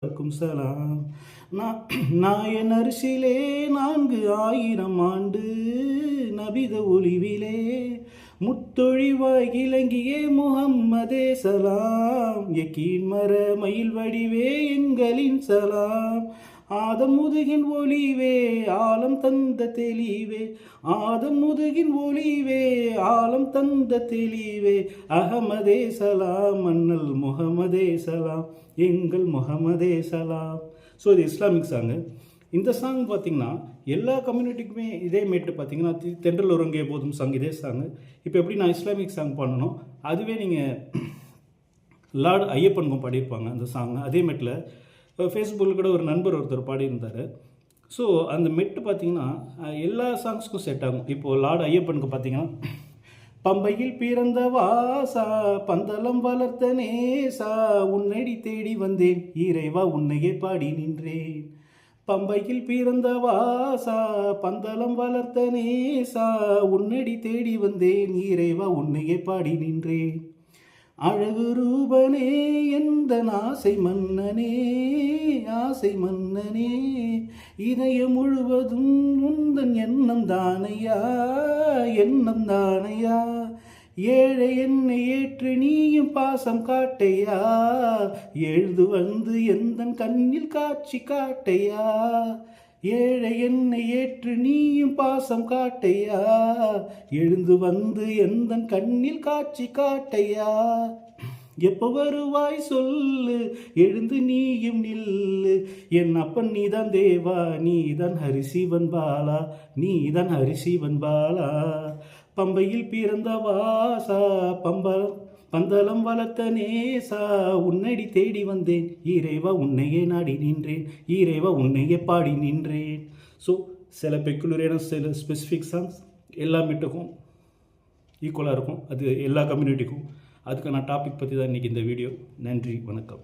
சலாம். நாயன் அரிசிலே 4000 ஆண்டு நபித ஒளிவிலே முத்தொழிவாய் இலங்கியே முகம்மதே சலாம். யக்கீன் மர மயில் வடிவே எங்களின் சலாம். ஆதம் முதுகின் ஒளிவே ஆலம் தந்த தெளிவே, ஆதம் முதுகின் ஒளிவே ஆலம் தந்த தெளிவே, அகமதே சலாம் அண்ணல் முகமதே சலாம் எங்கள் முகமதே சலாம். ஸோ இது இஸ்லாமிக் சாங்கு. இந்த சாங் பார்த்திங்கன்னா எல்லா கம்யூனிட்டிக்குமே இதே மேட்டு பார்த்தீங்கன்னா தென்றல் ஒருங்கே போதும் சாங் இதே சாங்கு. இப்போ எப்படி நான் இஸ்லாமிக் சாங் பண்ணணும் அதுவே நீங்கள் லார்டு ஐயப்பனுக்கும் பாடியிருப்பாங்க அந்த சாங்கு. அதே மேட்டில் ஃபேஸ்புக்கில் கூட ஒரு நண்பர் ஒருத்தர் பாடியிருந்தார். ஸோ அந்த மெட்டு பார்த்திங்கன்னா எல்லா சாங்ஸுக்கும் செட் ஆகும். இப்போது லார்டு ஐயப்பனுக்கு பார்த்திங்கன்னா பம்பையில் பிறந்த வாசா பந்தளம் வளர்த்த நேசா உன்னடி தேடி வந்தேன் இறைவா உன்னையே பாடி நின்றேன். பம்பையில் பிறந்த வாசா பந்தளம் வளர்த்த நேசா உன்னடி தேடி வந்தேன் இறைவா உன்னையே பாடி நின்றேன். அழகு ரூபனே எந்த ஆசை மன்னனே ஆசை மன்னனே, இதயம் முழுவதும் உந்தன் எண்ணம் தானையா எண்ணம் தானையா. ஏழை என்னை ஏற்று நீயும் பாசம் காட்டையா, எழுது வந்து எந்தன் கண்ணில் காட்சி காட்டையா. ஏழை என்னை ஏற்று நீயும் பாசம் காட்டையா, எழுந்து வந்து எந்தன் கண்ணில் காட்சி காட்டையா. எப்போ வருவாய் சொல்லு எழுந்து நீயும் நில்லு, என் அப்பன் நீதான் தேவா நீதான் ஹரிசிவன் பாலா நீதான் ஹரிசிவன் பாலா. பம்பையில் பிறந்த வாசா பந்தளம் வளர்த்த நேசா உன்னடி தேடி வந்தேன் இறைவா உன்னையே நாடி நின்றேன் இறைவா உன்னையே பாடி நின்றேன். ஸோ சில பெக்குலரான சில ஸ்பெசிஃபிக் சாங்ஸ் எல்லா மீட்டுக்கும் ஈக்குவலாக இருக்கும். அது எல்லா கம்யூனிட்டிக்கும். அதுக்கான டாபிக் பற்றி தான் இன்றைக்கி இந்த வீடியோ. நன்றி, வணக்கம்.